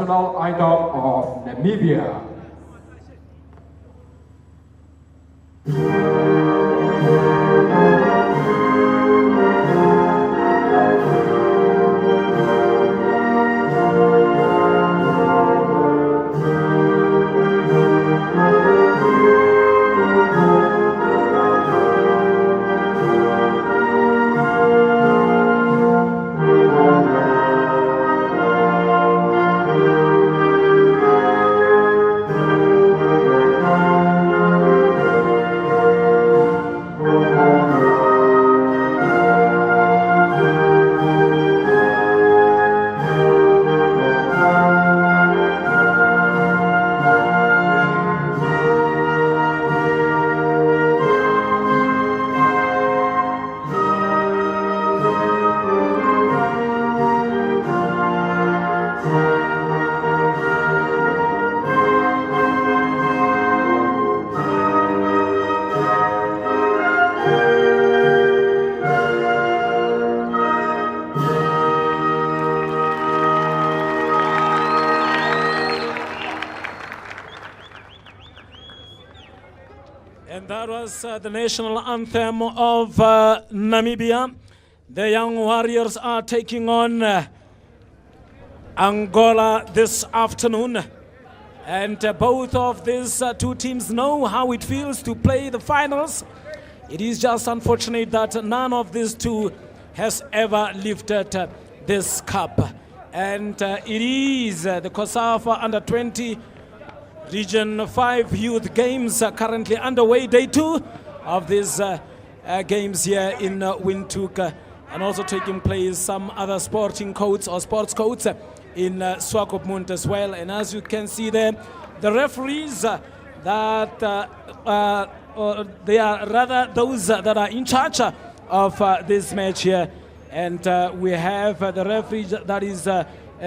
national idol of Namibia. And that was the national anthem of Namibia. The Young Warriors are taking on Angola this afternoon. And both of these two teams know how it feels to play the finals. It is just unfortunate that none of these two has ever lifted this cup. And it is the COSAFA Under-20 Region 5 Youth Games currently underway, day 2 of these games here in Windhoek, and also taking place some other sporting codes or sports codes in Swakopmund as well. And as you can see there, the referees they are rather those that are in charge of this match here. And we have the referee that is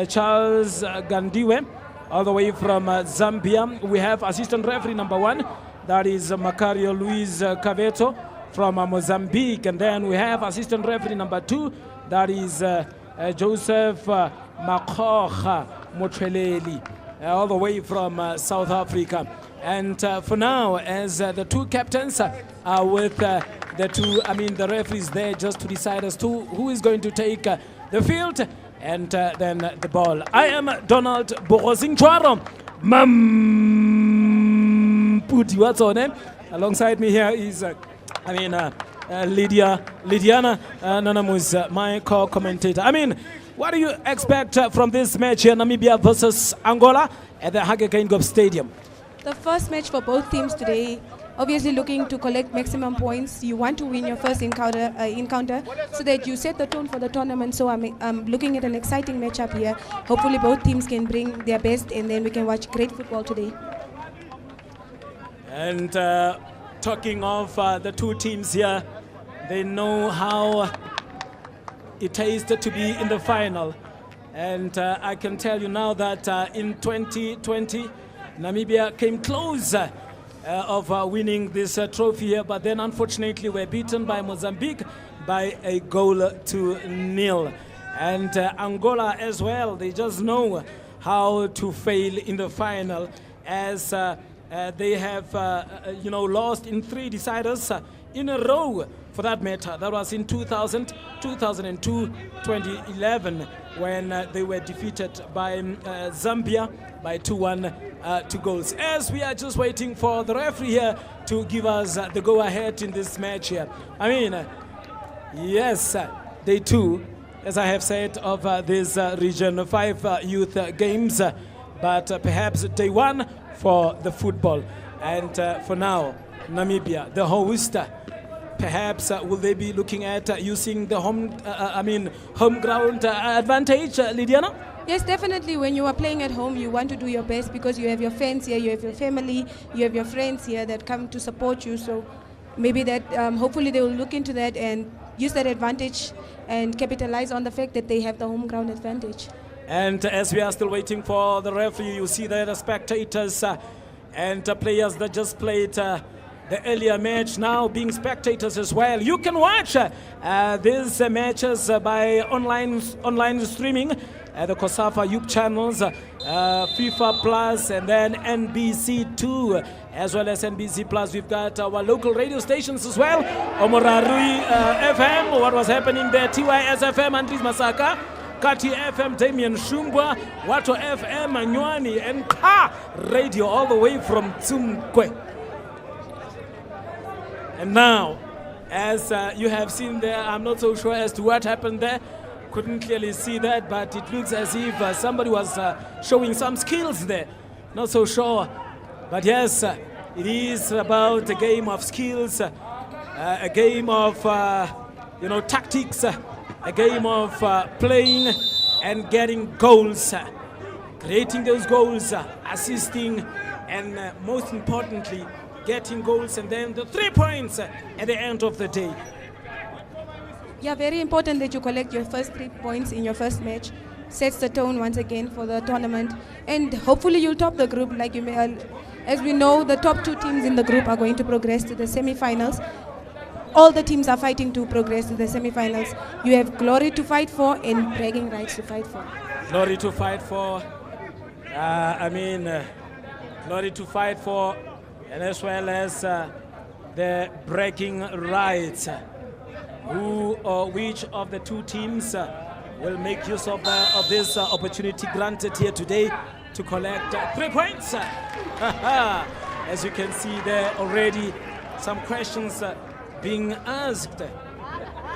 Charles Gandiwe, all the way from Zambia. We have assistant referee number 1, that is Macario Luis Caveto from Mozambique. And then we have assistant referee number 2, that is Joseph Makhocha Motheleli, all the way from South Africa. And for now, as the two captains are with the referees there just to decide as to who is going to take the field and then the ball. I am Donald Borozing Chwaro. Puti, what's her name? Alongside me here is, Lidiana Nanamus, my co-commentator. What do you expect from this match here, Namibia versus Angola at the Hage Geingob Stadium? The first match for both teams today, obviously looking to collect maximum points. You want to win your first encounter so that you set the tone for the tournament. So I'm looking at an exciting matchup here. Hopefully both teams can bring their best and then we can watch great football today. And talking of the two teams here, they know how it tastes to be in the final. And I can tell you now that in 2020, Namibia came close of winning this trophy here, but then unfortunately were beaten by Mozambique by a goal to nil. And Angola as well, they just know how to fail in the final, as they have lost in 3 deciders in a row, for that matter. That was in 2000, 2002, 2011, when they were defeated by Zambia by 2-1 2 goals. As we are just waiting for the referee here to give us the go-ahead in this match here. Yes, day 2, as I have said, of this Region 5 Youth Games, but perhaps day 1 for the football. And for now, Namibia, the host, perhaps will they be looking at using the home ground advantage, Lidiana? Yes, definitely. When you are playing at home, you want to do your best because you have your fans here, you have your family, you have your friends here that come to support you. So maybe that, hopefully they will look into that and use that advantage and capitalize on the fact that they have the home ground advantage. And as we are still waiting for the referee, you see there the spectators and players that just played the earlier match now being spectators as well. You can watch these matches by online streaming the COSAFA YouTube channels, FIFA Plus, and then NBC2, as well as NBC Plus. We've got our local radio stations as well. Omorarui FM, what was happening there? TYS FM, Andres Masaka. Kati FM, Damien Shumbwa. Wato FM, Anywani, and Ka Radio all the way from Tsumkwe. And now, as you have seen there, I'm not so sure as to what happened there. Couldn't clearly see that, but it looks as if somebody was showing some skills there. Not so sure. But yes, it is about a game of skills, a game of tactics, a game of playing and getting goals, creating those goals, assisting, and most importantly, getting goals, and then the 3 points at the end of the day. Yeah, very important that you collect your first 3 points in your first match. Sets the tone once again for the tournament, and hopefully you'll top the group. Like you may, as we know, the top 2 teams in the group are going to progress to the semi-finals. All the teams are fighting to progress to the semi-finals. You have glory to fight for and bragging rights to fight for. Glory to fight for. Glory to fight for, and as well as the bragging rights. Who or which of the 2 teams will make use of this opportunity granted here today to collect 3 points? As you can see there already, some questions being asked,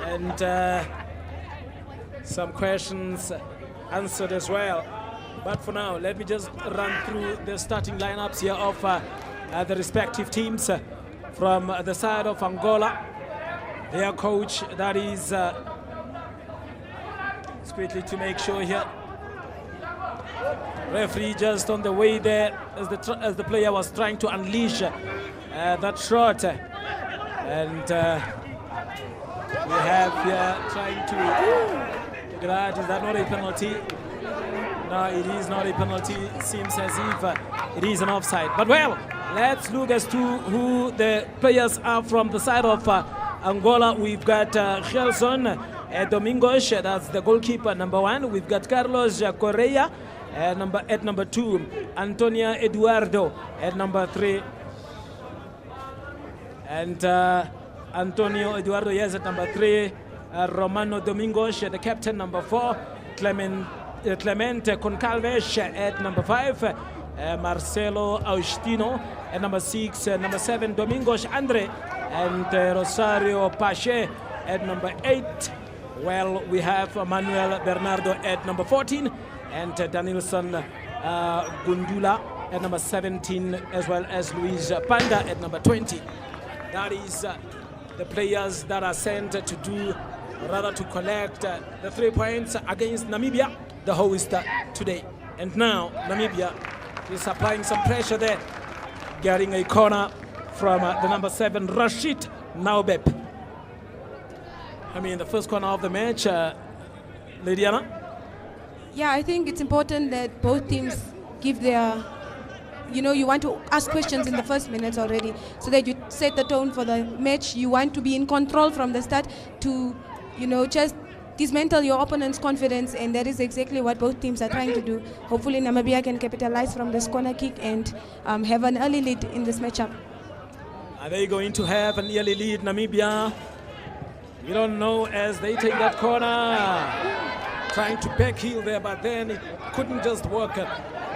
and some questions answered as well. But for now, let me just run through the starting lineups here of the respective teams. From the side of Angola, their coach, that is, it's quickly to make sure here. Referee just on the way there as the player was trying to unleash that shot. And we have here trying to look at that. Is that not a penalty? No, it is not a penalty. It seems as if it is an offside. But well, let's look as to who the players are from the side of Angola. We've got Gelson Domingos, that's the goalkeeper, number 1. We've got Carlos Correa at number 2. Antonio Eduardo at number 3. And Antonio Eduardo, yes, at number 3. Romano Domingos, the captain, number 4. Clemente Concalves at number 5. Marcelo Agustino at number 6. Number 7, Domingos Andre. And Rosario Pache at number 8. Well, we have Manuel Bernardo at number 14. And Danielson Gundula at number 17, as well as Luis Panda at number 20. That is the players that are sent to collect the 3 points against Namibia, the host today. And now Namibia is applying some pressure there, getting a corner from the number 7, Rashid Naubep. The first corner of the match, Lydiana? Yeah, I think it's important that both teams give their, you want to ask questions in the first minutes already so that you set the tone for the match. You want to be in control from the start to, just dismantle your opponent's confidence, and that is exactly what both teams are trying to do. Hopefully Namibia can capitalize from this corner kick and have an early lead in this matchup. Are they going to have an early lead, Namibia? We don't know as they take that corner. Trying to backheel there, but then it couldn't just work.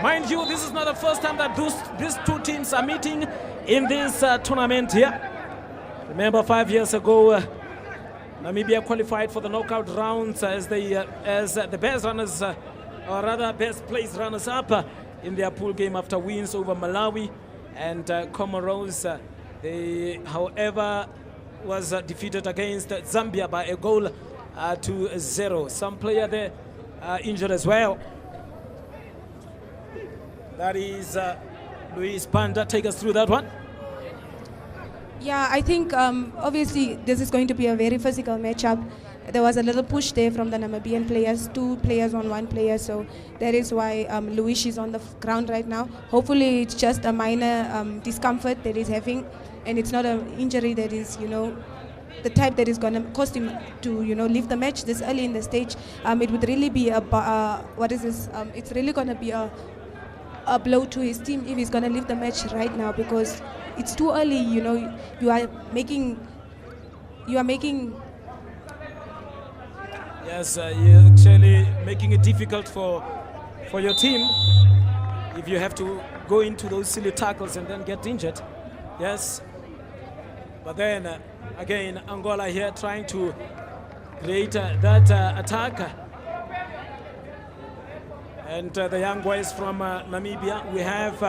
Mind you, this is not the first time that these 2 teams are meeting in this tournament here. Remember 5 years ago, Namibia qualified for the knockout rounds as the best runners, or rather best placed runners up in their pool game after wins over Malawi and Comoros. They, however, was defeated against Zambia by a goal to 0. Some player there injured as well. That is Luis Panda. Take us through that one. Yeah, I think obviously this is going to be a very physical matchup. There was a little push there from the Namibian players, 2 players on 1 player, so that is why Luis is on the ground right now. Hopefully it's just a minor discomfort that he's having, and it's not an injury that is, the type that is going to cost him to, leave the match this early in the stage. It would really be it's really going to be a blow to his team if he's going to leave the match right now, because it's too early. You are making. Yes, you're actually making it difficult for your team if you have to go into those silly tackles and then get injured. Yes. But then, again, Angola here trying to create that attack. And the young boys from Namibia, we have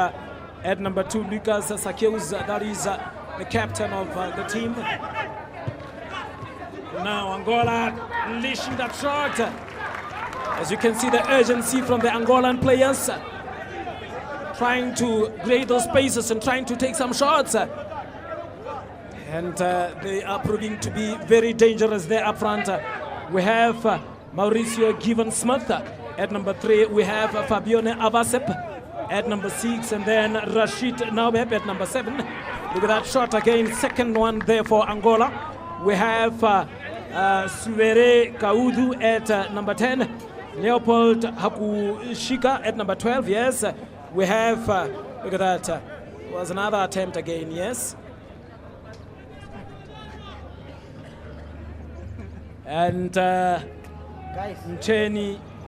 at number 2, Lucas Sakeus, that is the captain of the team. Now Angola unleashing that shot. As you can see, the urgency from the Angolan players, trying to create those spaces and trying to take some shots. And they are proving to be very dangerous there up front. We have Mauricio Given-Smith. At number 3, we have Fabione Avasep at number 6, and then Rashid Naubeb at number 7. Look at that shot again, second one there for Angola. We have Suere Kaudu at number 10. Leopold Hakushika at number 12, yes. We have, look at that, was another attempt again, yes. And Mcheni